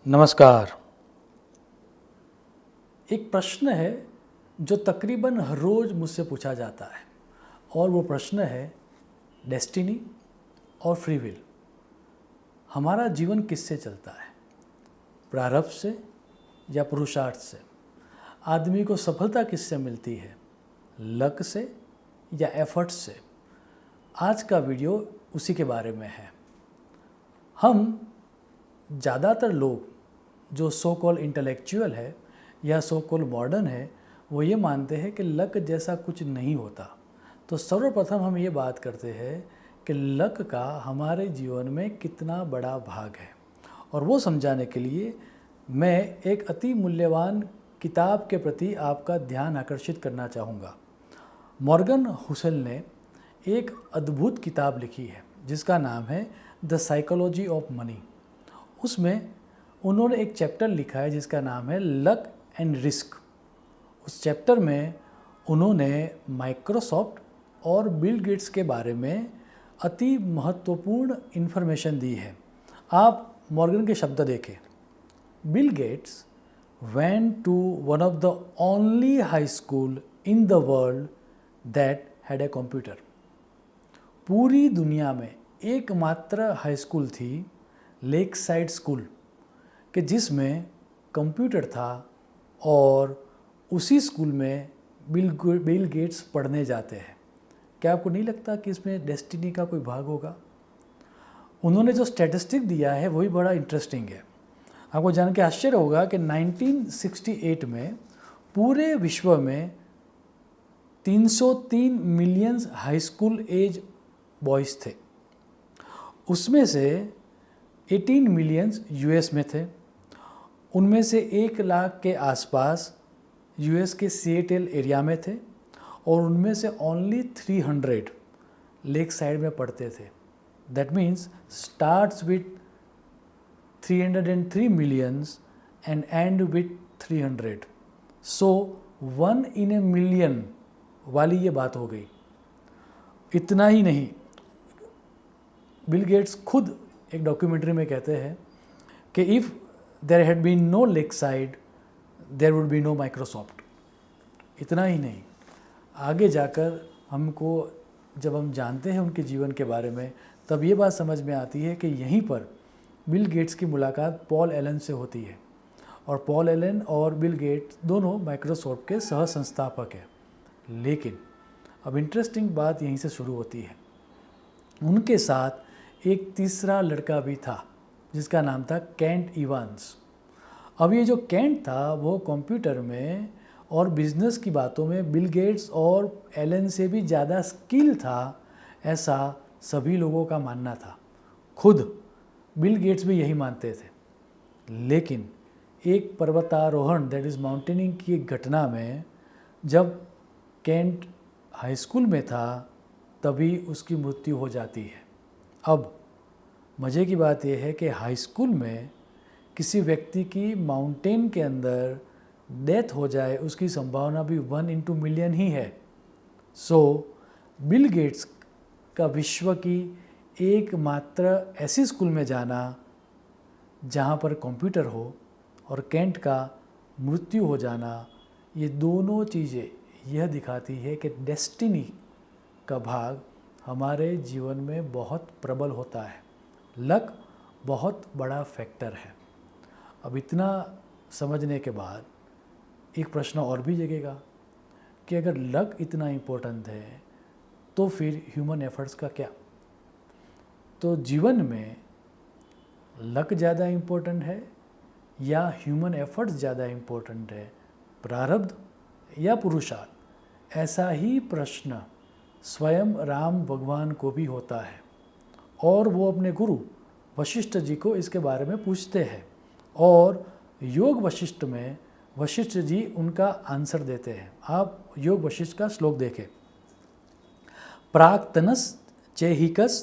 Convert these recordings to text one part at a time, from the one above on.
नमस्कार। एक प्रश्न है जो तकरीबन हर रोज़ मुझसे पूछा जाता है और वो प्रश्न है डेस्टिनी और फ्री विल। हमारा जीवन किससे चलता है, प्रारब्ध से या पुरुषार्थ से? आदमी को सफलता किससे मिलती है, लक से या एफर्ट्स से? आज का वीडियो उसी के बारे में है। हम ज़्यादातर लोग जो सो कॉल इंटेलेक्चुअल है या सो कॉल मॉडर्न है, वो ये मानते हैं कि लक जैसा कुछ नहीं होता। तो सर्वप्रथम हम ये बात करते हैं कि लक का हमारे जीवन में कितना बड़ा भाग है, और वो समझाने के लिए मैं एक अति मूल्यवान किताब के प्रति आपका ध्यान आकर्षित करना चाहूँगा। मॉर्गन हुसेल ने एक अद्भुत किताब लिखी है जिसका नाम है द साइकोलॉजी ऑफ मनी। उसमें उन्होंने एक चैप्टर लिखा है जिसका नाम है लक एंड रिस्क। उस चैप्टर में उन्होंने माइक्रोसॉफ्ट और बिल गेट्स के बारे में अति महत्वपूर्ण इन्फॉर्मेशन दी है। आप मॉर्गन के शब्द देखें। Bill Gates went to one of the only high school in the world that had a computer। पूरी दुनिया में एकमात्र हाई स्कूल थी, लेक साइड स्कूल, कि जिसमें कंप्यूटर था, और उसी स्कूल में बिल गेट्स पढ़ने जाते हैं। क्या आपको नहीं लगता कि इसमें डेस्टिनी का कोई भाग होगा? उन्होंने जो स्टैटिस्टिक दिया है वही बड़ा इंटरेस्टिंग है। आपको जान के आश्चर्य होगा कि 1968 में पूरे विश्व में 303 million high school age boys थे। उसमें से 18 मिलियन यूएस में थे। उनमें से 1 लाख के आसपास यूएस के सिएटल एरिया में थे, और उनमें से ओनली 300 लेक साइड में पढ़ते थे। That means starts with 303 millions and and with 300। So 1 in a million वाली ये बात हो गई। इतना ही नहीं, बिल गेट्स खुद एक डॉक्यूमेंट्री में कहते हैं कि if there had been no Lakeside there would be no Microsoft. इतना ही नहीं, आगे जाकर हमको जब हम जानते हैं उनके जीवन के बारे में, तब ये बात समझ में आती है कि यहीं पर बिल गेट्स की मुलाकात पॉल एलन से होती है, और पॉल एलन और बिल गेट्स दोनों माइक्रोसॉफ्ट के सह संस्थापक हैं। लेकिन अब इंटरेस्टिंग बात यहीं से शुरू होती है। उनके साथ एक तीसरा लड़का भी था जिसका नाम था केंट इवांस। अब ये जो केंट था वो कंप्यूटर में और बिजनेस की बातों में बिल गेट्स और एलन से भी ज़्यादा स्किल था, ऐसा सभी लोगों का मानना था। खुद बिल गेट्स भी यही मानते थे। लेकिन एक पर्वतारोहण, दैट इज़ माउंटेनिंग की एक घटना में जब केंट हाई स्कूल में था तभी उसकी मृत्यु हो जाती है। अब मज़े की बात यह है कि हाई स्कूल में किसी व्यक्ति की माउंटेन के अंदर डेथ हो जाए, उसकी संभावना भी 1 in 2 मिलियन ही है। सो बिल गेट्स का विश्व की एकमात्र ऐसी स्कूल में जाना जहाँ पर कंप्यूटर हो, और केंट का मृत्यु हो जाना, ये दोनों चीज़ें यह दिखाती है कि डेस्टिनी का भाग हमारे जीवन में बहुत प्रबल होता है। लक बहुत बड़ा फैक्टर है। अब इतना समझने के बाद एक प्रश्न और भी जगेगा कि अगर लक इतना इम्पोर्टेंट है तो फिर ह्यूमन एफर्ट्स का क्या? तो जीवन में लक ज़्यादा इम्पोर्टेंट है या ह्यूमन एफर्ट्स ज़्यादा इम्पोर्टेंट है, प्रारब्ध या पुरुषार्थ? ऐसा ही प्रश्न स्वयं राम भगवान को भी होता है, और वो अपने गुरु वशिष्ठ जी को इसके बारे में पूछते हैं, और योग वशिष्ठ में वशिष्ठ जी उनका आंसर देते हैं। आप योग वशिष्ठ का श्लोक देखें। प्राक्तनस चैहिकस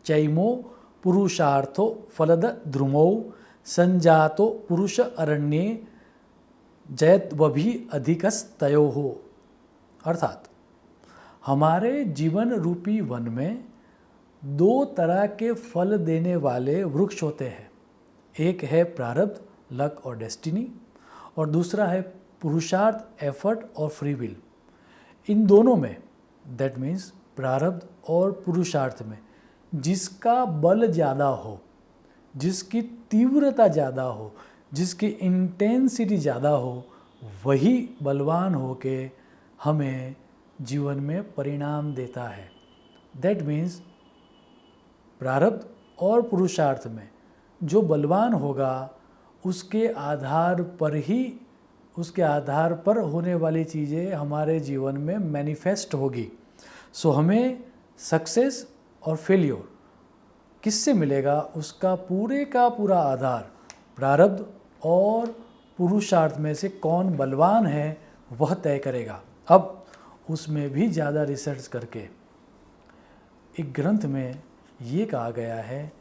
चैमो पुरुषार्थो फलद द्रुमौ संजातो पुरुष अरण्ये जयत्वभि अधिकस तयोः। अर्थात हमारे जीवन रूपी वन में 2 तरह के फल देने वाले वृक्ष होते हैं। एक है प्रारब्ध लक और डेस्टिनी, और दूसरा है पुरुषार्थ, एफर्ट और फ्री विल। इन दोनों में, दैट मीन्स प्रारब्ध और पुरुषार्थ में, जिसका बल ज़्यादा हो, जिसकी तीव्रता ज़्यादा हो, जिसकी इंटेंसिटी ज़्यादा हो, वही बलवान होके हमें जीवन में परिणाम देता है। दैट मीन्स प्रारब्ध और पुरुषार्थ में जो बलवान होगा उसके आधार पर होने वाली चीज़ें हमारे जीवन में मैनिफेस्ट होगी। सो हमें सक्सेस और फेल्योर किससे मिलेगा, उसका पूरे का पूरा आधार प्रारब्ध और पुरुषार्थ में से कौन बलवान है वह तय करेगा। अब उसमें भी ज़्यादा रिसर्च करके एक ग्रंथ में ये कहा गया है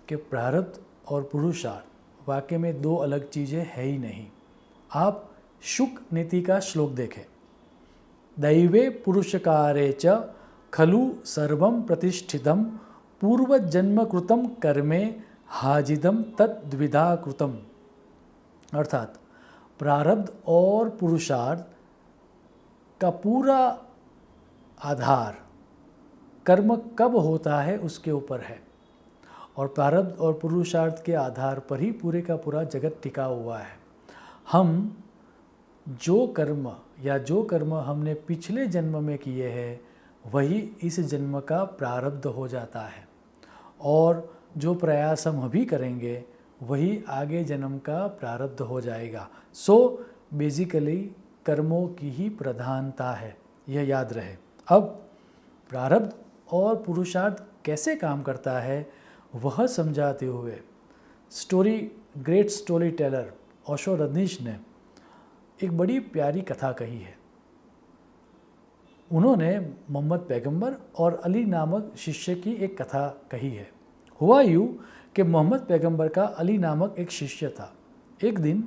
कि प्रारब्ध और पुरुषार्थ वाकई में दो अलग चीज़ें है ही नहीं। आप शुक नीति का श्लोक देखें, दैवे पुरुषकारे च खलु सर्वं प्रतिष्ठितं पूर्वजन्म कृतं कर्मे हाजिदम तद्विधा कृतम। अर्थात प्रारब्ध और पुरुषार्थ का पूरा आधार कर्म कब होता है उसके ऊपर है, और प्रारब्ध और पुरुषार्थ के आधार पर ही पूरे का पूरा जगत टिका हुआ है। हम जो कर्म हमने पिछले जन्म में किए हैं वही इस जन्म का प्रारब्ध हो जाता है, और जो प्रयास हम अभी करेंगे वही आगे जन्म का प्रारब्ध हो जाएगा। सो बेसिकली कर्मों की ही प्रधानता है, यह याद रहे। अब प्रारब्ध और पुरुषार्थ कैसे काम करता है वह समझाते हुए great story teller Osho Rajneesh ने एक बड़ी प्यारी कथा कही है। उन्होंने मोहम्मद पैगंबर और अली नामक शिष्य की एक कथा कही है। हुआ यूँ कि मोहम्मद पैगंबर का अली नामक एक शिष्य था। एक दिन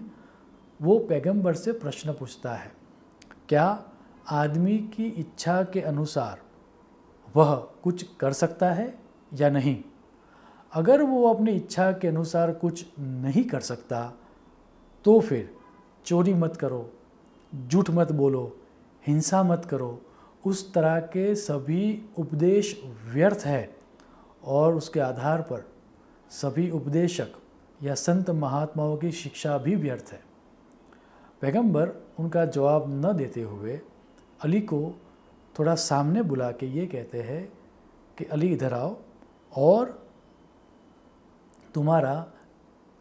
वो पैगंबर से प्रश्न पूछता है, क्या आदमी की इच्छा के अनुसार वह कुछ कर सकता है या नहीं? अगर वो अपनी इच्छा के अनुसार कुछ नहीं कर सकता तो फिर चोरी मत करो, झूठ मत बोलो, हिंसा मत करो, उस तरह के सभी उपदेश व्यर्थ है, और उसके आधार पर सभी उपदेशक या संत महात्माओं की शिक्षा भी व्यर्थ है। पैगंबर उनका जवाब न देते हुए अली को थोड़ा सामने बुला के ये कहते हैं कि अली इधर आओ और तुम्हारा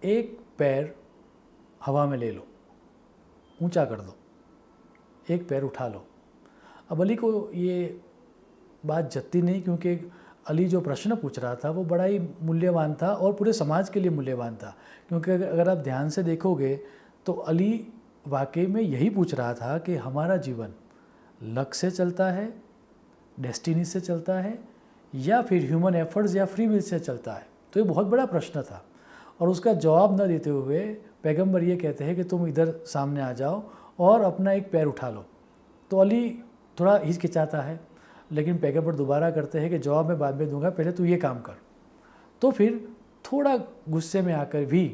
एक पैर हवा में ले लो, ऊंचा कर दो, एक पैर उठा लो। अब अली को ये बात जतती नहीं, क्योंकि अली जो प्रश्न पूछ रहा था वो बड़ा ही मूल्यवान था और पूरे समाज के लिए मूल्यवान था। क्योंकि अगर आप ध्यान से देखोगे तो अली वाकई में यही पूछ रहा था कि हमारा जीवन लक से चलता है, डेस्टिनी से चलता है, या फिर ह्यूमन एफर्ट्स या फ्री विल से चलता है। तो ये बहुत बड़ा प्रश्न था, और उसका जवाब न देते हुए पैगंबर ये कहते हैं कि तुम इधर सामने आ जाओ और अपना एक पैर उठा लो। तो अली थोड़ा हिचकिचाता है, लेकिन पैगंबर दोबारा करते हैं कि जवाब मैं बाद में दूंगा, पहले तू ये काम कर। तो फिर थोड़ा गुस्से में आकर भी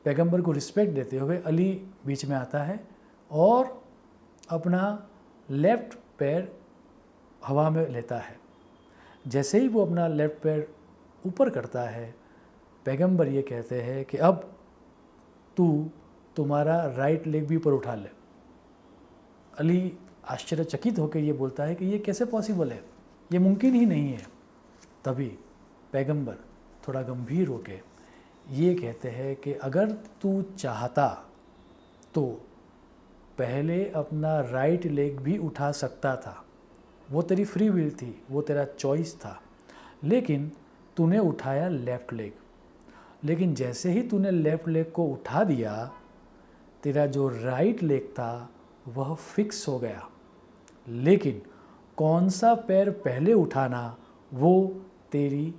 पैगंबर को रिस्पेक्ट देते हुए अली बीच में आता है और अपना लेफ्ट पैर हवा में लेता है। जैसे ही वो अपना लेफ्ट पैर ऊपर करता है, पैगंबर ये कहते हैं कि अब तुम्हारा राइट लेग भी ऊपर उठा ले। अली आश्चर्यचकित होकर ये बोलता है कि ये कैसे पॉसिबल है, ये मुमकिन ही नहीं है। तभी पैगंबर थोड़ा गंभीर होकर ये कहते हैं कि अगर तू चाहता तो पहले अपना राइट लेग भी उठा सकता था, वो तेरी फ्री विल थी, वो तेरा चॉइस था, लेकिन तूने उठाया लेफ़्ट लेग। लेकिन जैसे ही तूने लेफ़्ट लेग को उठा दिया, तेरा जो राइट लेग था वह फिक्स हो गया। लेकिन कौन सा पैर पहले उठाना वो तेरी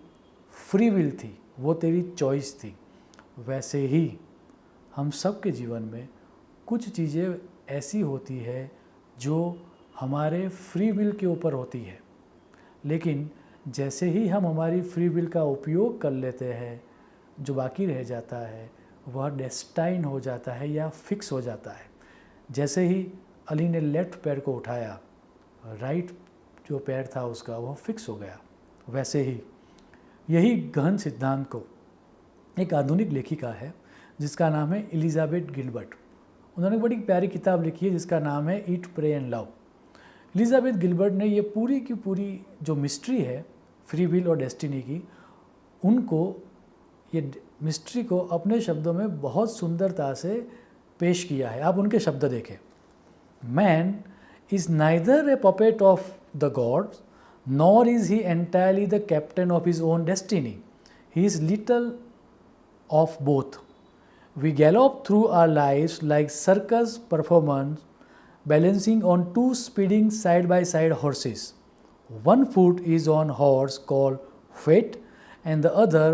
फ्री विल थी, वो तेरी चॉइस थी। वैसे ही हम सब के जीवन में कुछ चीज़ें ऐसी होती है जो हमारे फ्री विल के ऊपर होती है, लेकिन जैसे ही हम हमारी फ्री विल का उपयोग कर लेते हैं, जो बाकी रह जाता है वह डेस्टाइन हो जाता है या फिक्स हो जाता है। जैसे ही अली ने लेफ्ट पैर को उठाया, राइट जो पैर था उसका वह फिक्स हो गया। वैसे ही यही गहन सिद्धांत को एक आधुनिक लेखिका है जिसका नाम है एलिजाबेथ गिलबर्ट। उन्होंने बड़ी प्यारी किताब लिखी है जिसका नाम है ईट प्रे एंड लव। एलिजाबेथ गिलबर्ट ने ये पूरी की पूरी जो मिस्ट्री है फ्री विल और डेस्टिनी की, उनको ये मिस्ट्री को अपने शब्दों में बहुत सुंदरता से पेश किया है। आप उनके शब्द देखें। Man is neither A puppet of the gods nor is he entirely the captain of his own destiny. He is little of both. We gallop through our lives like circus performers, balancing on two speeding side-by-side horses. One foot is on horse called fate and the other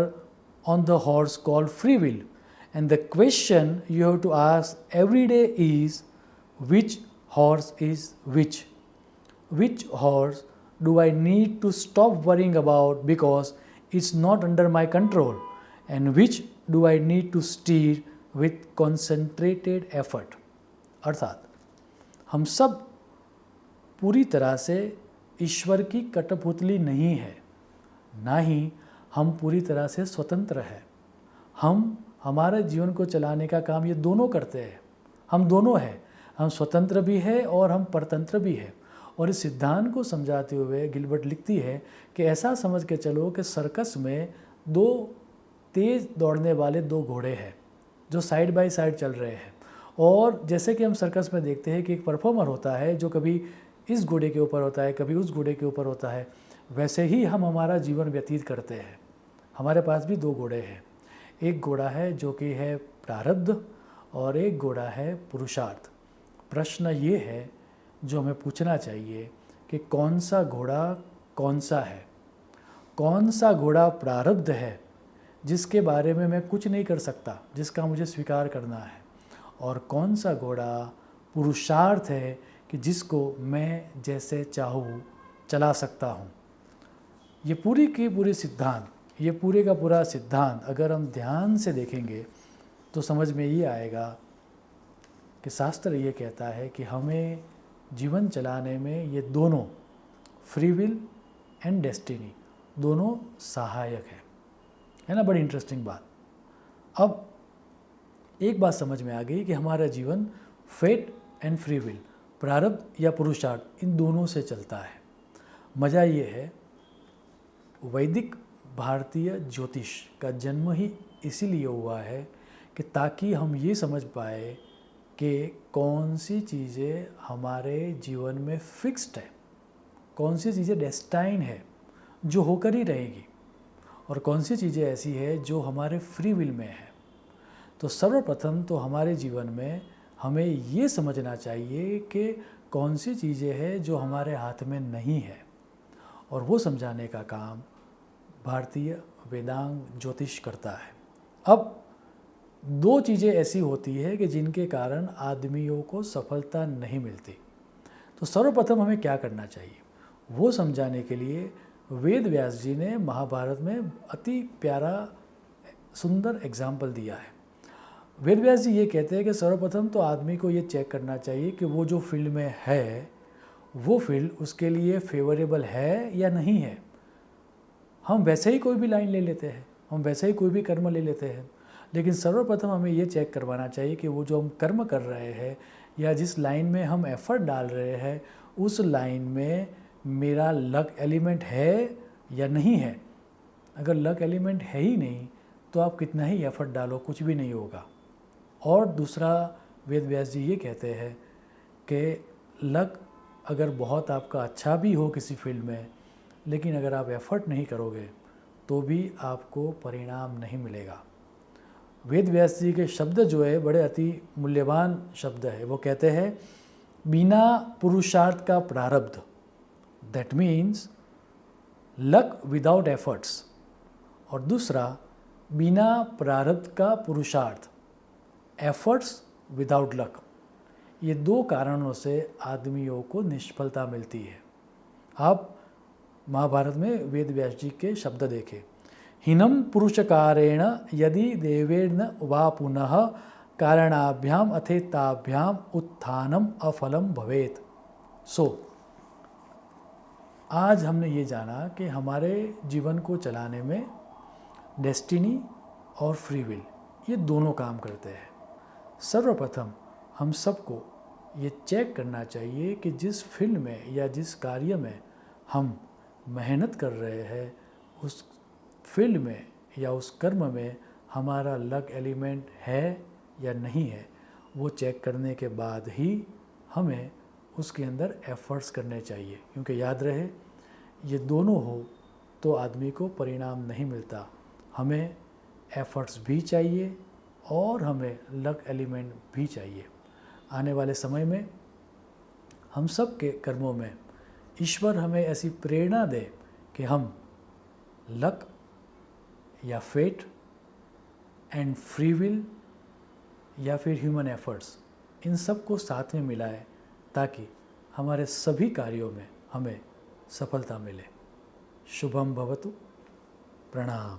on the horse called free will. And the question you have to ask every day is, which horse is which? Which horse do I need to stop worrying about because it's not under my control, and which do I need to steer with concentrated effort? अर्थात हम सब पूरी तरह से ईश्वर की कठपुतली नहीं है, ना ही हम पूरी तरह से स्वतंत्र हैं। हम हमारे जीवन को चलाने का काम ये दोनों करते हैं। हम दोनों हैं, हम स्वतंत्र भी हैं और हम परतंत्र भी हैं। और इस सिद्धांत को समझाते हुए गिलबर्ट लिखती है कि ऐसा समझ के चलो कि सर्कस में दो तेज़ दौड़ने वाले दो घोड़े हैं जो साइड बाय साइड चल रहे हैं। और जैसे कि हम सर्कस में देखते हैं कि एक परफॉर्मर होता है जो कभी इस घोड़े के ऊपर होता है, कभी उस घोड़े के ऊपर होता है, वैसे ही हम हमारा जीवन व्यतीत करते हैं। हमारे पास भी दो घोड़े हैं। एक घोड़ा है जो कि है प्रारब्ध और एक घोड़ा है पुरुषार्थ। प्रश्न ये है जो हमें पूछना चाहिए कि कौन सा घोड़ा कौन सा है? कौन सा घोड़ा प्रारब्ध है जिसके बारे में मैं कुछ नहीं कर सकता, जिसका मुझे स्वीकार करना है, और कौन सा घोड़ा पुरुषार्थ है कि जिसको मैं जैसे चाहूँ चला सकता हूँ। ये पूरी की पूरी सिद्धांत, ये पूरे का पूरा सिद्धांत अगर हम ध्यान से देखेंगे तो समझ में ये आएगा कि शास्त्र ये कहता है कि हमें जीवन चलाने में ये दोनों फ्री विल एंड डेस्टिनी दोनों सहायक है ना। बड़ी इंटरेस्टिंग बात। अब एक बात समझ में आ गई कि हमारा जीवन फेट एंड फ्री विल, प्रारब्ध या पुरुषार्थ, इन दोनों से चलता है। मज़ा ये है, वैदिक भारतीय ज्योतिष का जन्म ही इसीलिए हुआ है कि ताकि हम ये समझ पाए कि कौन सी चीज़ें हमारे जीवन में फिक्स्ड है, कौन सी चीज़ें डेस्टाइन है जो होकर ही रहेगी, और कौन सी चीज़ें ऐसी है जो हमारे फ्री विल में है। तो सर्वप्रथम तो हमारे जीवन में हमें ये समझना चाहिए कि कौन सी चीज़ें हैं जो हमारे हाथ में नहीं है, और वो समझाने का काम भारतीय वेदांग ज्योतिष करता है। अब दो चीज़ें ऐसी होती है कि जिनके कारण आदमियों को सफलता नहीं मिलती। तो सर्वप्रथम हमें क्या करना चाहिए वो समझाने के लिए वेद व्यास जी ने महाभारत में अति प्यारा सुंदर एग्जाम्पल दिया है। वेद व्यास जी ये कहते हैं कि सर्वप्रथम तो आदमी को ये चेक करना चाहिए कि वो जो फील्ड में है वो फील्ड उसके लिए फेवरेबल है या नहीं है। हम वैसे ही कोई भी लाइन ले लेते हैं, हम वैसे ही कोई भी कर्म ले लेते हैं, लेकिन सर्वप्रथम हमें ये चेक करवाना चाहिए कि वो जो हम कर्म कर रहे हैं या जिस लाइन में हम एफ़र्ट डाल रहे हैं उस लाइन में मेरा लक एलिमेंट है या नहीं है। अगर लक एलिमेंट है ही नहीं तो आप कितना ही एफ़र्ट डालो कुछ भी नहीं होगा। और दूसरा वेद व्यास जी ये कहते हैं कि लक अगर बहुत आपका अच्छा भी हो किसी फील्ड में, लेकिन अगर आप एफ़र्ट नहीं करोगे तो भी आपको परिणाम नहीं मिलेगा। वेद व्यास जी के शब्द जो है बड़े अति मूल्यवान शब्द है। वो कहते हैं बिना पुरुषार्थ का प्रारब्ध, that means luck without efforts, और दूसरा बिना प्रारब्ध का पुरुषार्थ, एफर्ट्स विदाउट लक। ये दो कारणों से आदमियों को निष्फलता मिलती है। आप महाभारत में वेद व्यास जी के शब्द देखें हिनम पुरुषकारेण यदि देवेन वा पुनः कारणाभ्याम अथेताभ्याम उत्थानम अफलम भवेत। सो आज हमने ये जाना कि हमारे जीवन को चलाने में डेस्टिनी और फ्री विल ये दोनों काम करते हैं। सर्वप्रथम हम सबको ये चेक करना चाहिए कि जिस फील्ड में या जिस कार्य में हम मेहनत कर रहे हैं उस फील्ड में या उस कर्म में हमारा लक एलिमेंट है या नहीं है। वो चेक करने के बाद ही हमें उसके अंदर एफर्ट्स करने चाहिए, क्योंकि याद रहे ये दोनों हो तो आदमी को परिणाम नहीं मिलता। हमें एफर्ट्स भी चाहिए और हमें लक एलिमेंट भी चाहिए। आने वाले समय में हम सब के कर्मों में ईश्वर हमें ऐसी प्रेरणा दे कि हम लक या फेट एंड फ्री विल या फिर ह्यूमन एफर्ट्स इन सब को साथ में मिलाएं ताकि हमारे सभी कार्यों में हमें सफलता मिले। शुभम भवतु। प्रणाम।